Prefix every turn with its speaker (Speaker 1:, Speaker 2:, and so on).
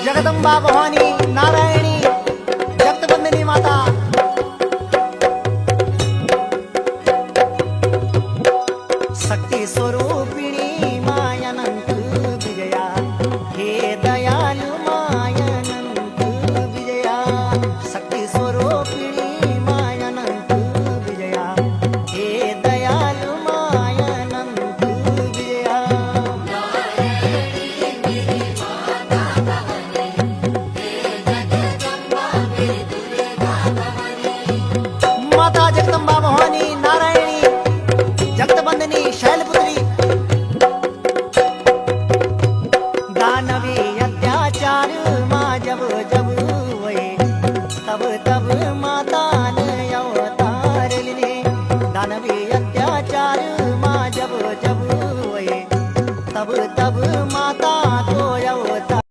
Speaker 1: जगदंबा भवानी नारायणी जगतबंदिनी माता शक्ती स्वरूपिणी मायानंत विजया हे दयालु